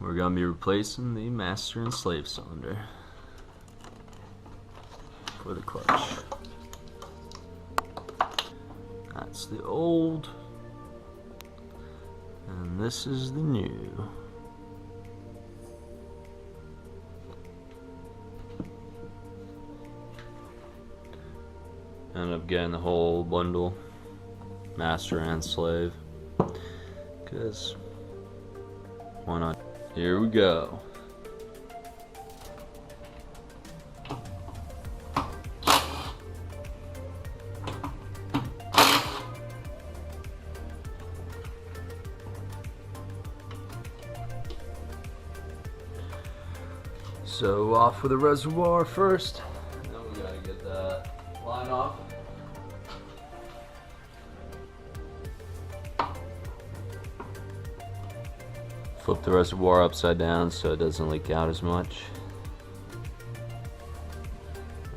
We're going to be replacing the master and slave cylinder for the clutch. That's the old, and this is the new. End up getting the whole bundle, master and slave, because why not? Here we go. So off with the reservoir first, and then we gotta get that line off. Flip the reservoir upside down so it doesn't leak out as much.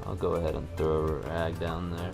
I'll go ahead and throw a rag down there.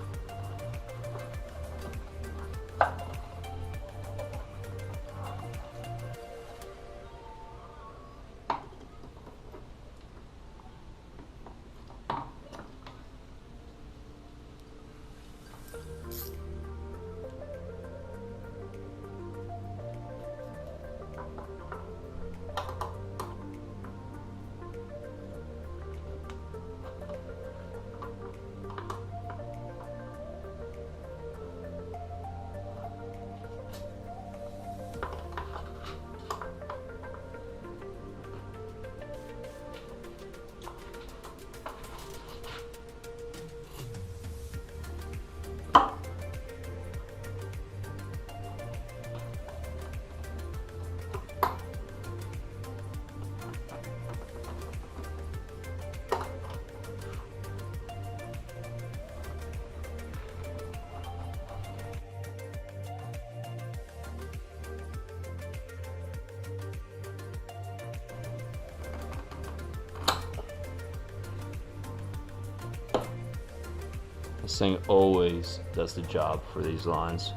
This thing always does the job for these lines.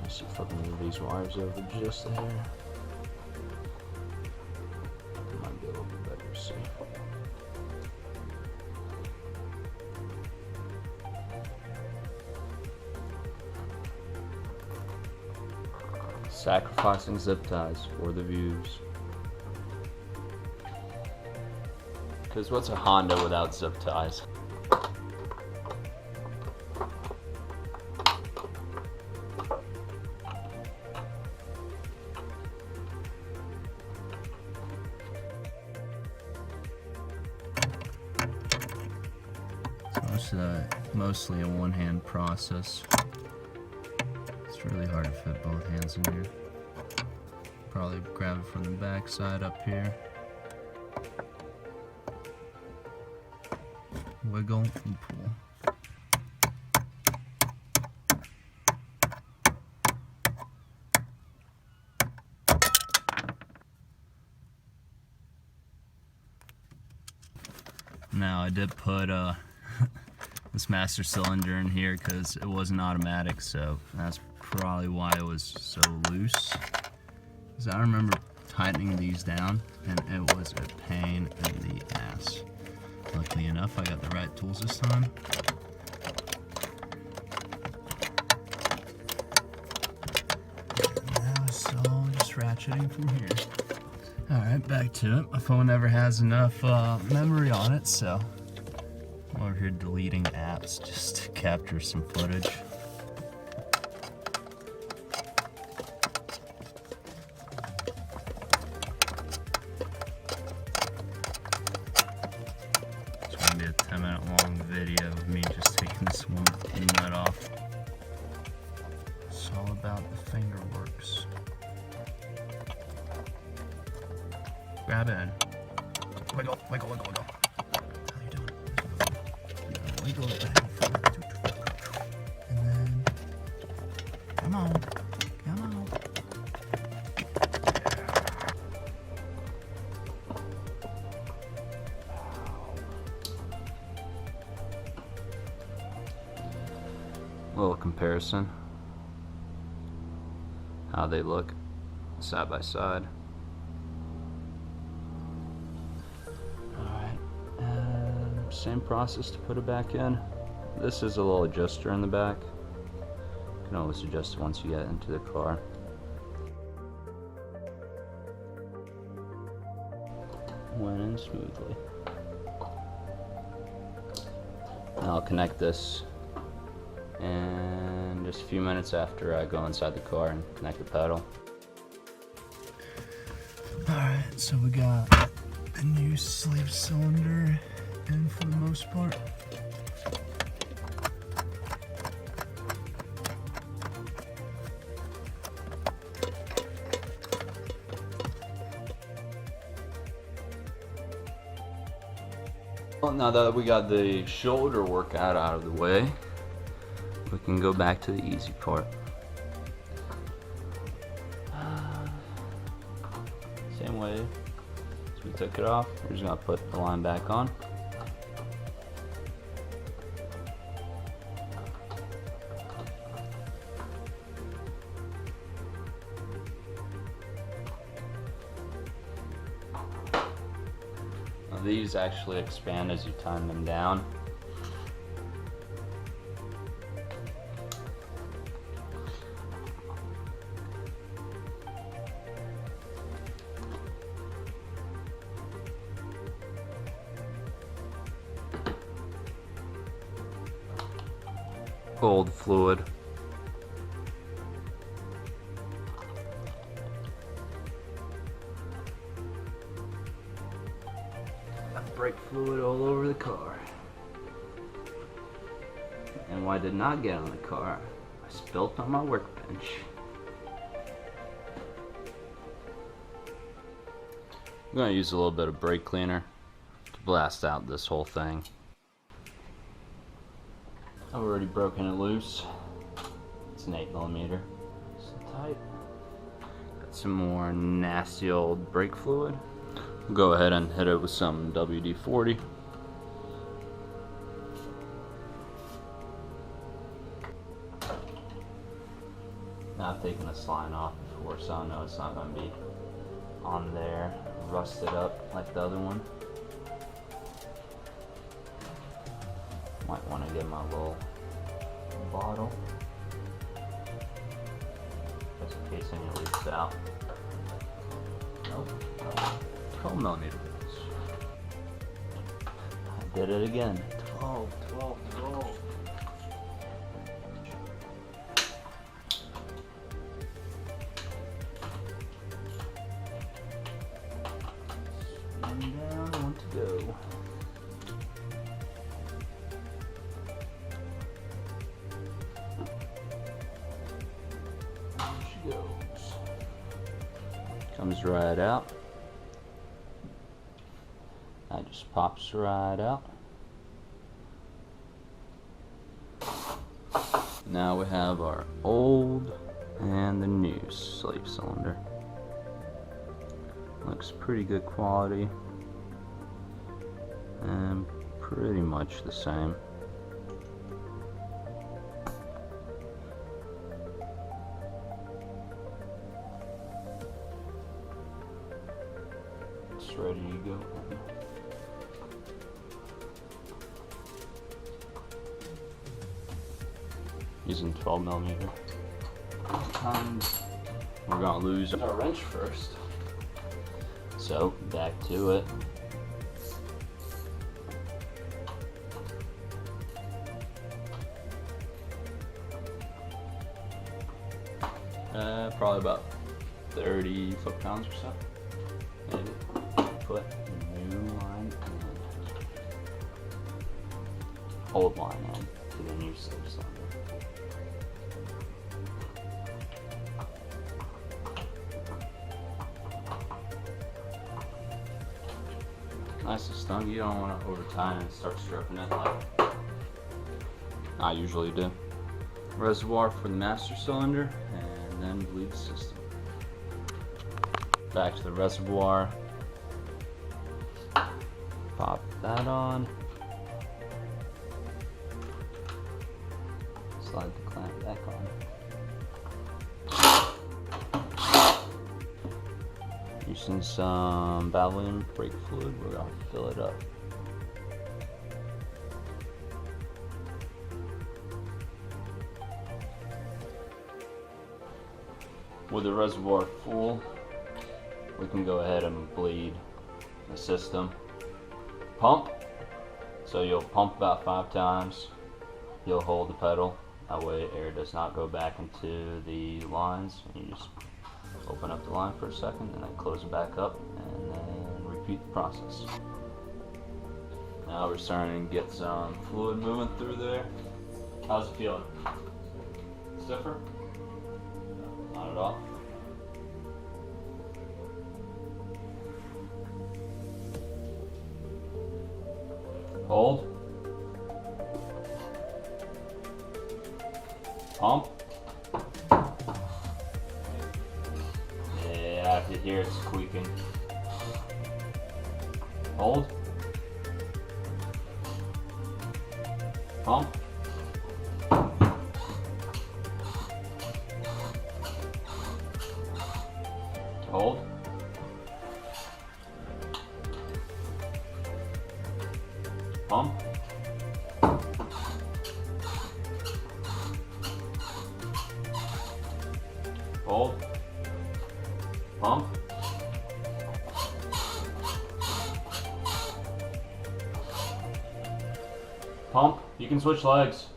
Let's see if I can move these wires over just a hair. Might be a little bit better to see. Sacrificing zip ties for the views. Because what's a Honda without zip ties? So it's mostly a one-hand process. It's really hard to fit both hands in here. Probably grab it from the back side up here. Wiggle and pull. Now I did put this master cylinder in here because it wasn't automatic, so that's probably why it was so loose. Because I remember tightening these down and it was a pain in the ass. Luckily enough, I got the right tools this time. Now it's all just ratcheting from here. Alright, back to it. My phone never has enough memory on it, so I'm over here deleting apps just to capture some footage. Be a 10-minute long video of me just taking this one nut off. It's all about the finger works. Grab in. Wiggle, wiggle, wiggle, wiggle. How you doing? Wiggle it back and forth. And then, come on, come on. Little comparison, how they look side by side. Alright, same process to put it back in. This is a little adjuster in the back. You can always adjust it once you get into the car. Went in smoothly. Now I'll connect this, and just a few minutes after I go inside the car and connect the pedal. Alright, so we got a new sleeve cylinder in for the most part. Well, now that we got the shoulder workout out of the way, we can go back to the easy part. Same way as we took it off, we're just gonna put the line back on. These actually expand as you tighten them down. Gold fluid. Brake fluid all over the car. And what I did not get on the car, I spilt on my workbench. I'm going to use a little bit of brake cleaner to blast out this whole thing. I've already broken it loose. It's an 8mm. So tight. Got some more nasty old brake fluid. We'll go ahead and hit it with some WD-40. Now I've taken this line off before, so I know it's not going to be on there, rusted up like the other one. Might want to get my little bottle, just in case any leaks out. Nope. 12mm bolts. I did it again. 12. Spin down, one to go. There she goes. Comes right out. That just pops right out. Now we have our old and the new sleeve cylinder. Looks pretty good quality and pretty much the same. It's ready to go. Using 12mm. We're gonna lose our wrench first. So back to it. Probably about 30 foot-pounds or so. Maybe. Put new line in. Old line in to the new sleeve cylinder. Nice and snug. You don't want to over tighten and start stripping it like I usually do. Reservoir for the master cylinder, and then bleed system. Back to the reservoir. Pop that on. Slide the clamp back on. Using some Valvoline brake fluid, we're gonna fill it up. With the reservoir full, we can go ahead and bleed the system. Pump, so you'll pump about 5 times. You'll hold the pedal, that way air does not go back into the lines. You just open up the line for a second and then close it back up and then repeat the process. Now we're starting to get some fluid moving through there. How's it feeling? Stiffer? Not at all. Hold. Pump. Yeah, I can hear it squeaking. Hold. Pump. Hold. Pump. Hold. Pump. Pump. You can switch legs.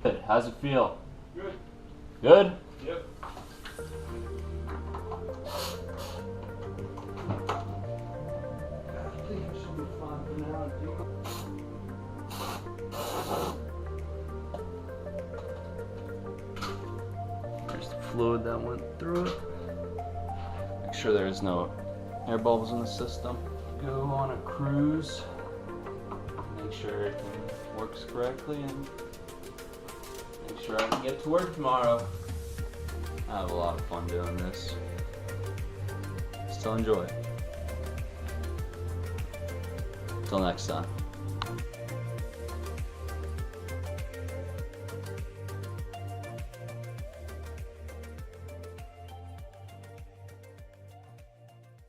Good. How's it feel? Good. Good? Yep. I think it should be fine for now. There's the fluid that went through it. Make sure there's no air bubbles in the system. Go on a cruise. Make sure everything works correctly and make sure I can get to work tomorrow. I have a lot of fun doing this. Still enjoy it. Till next time.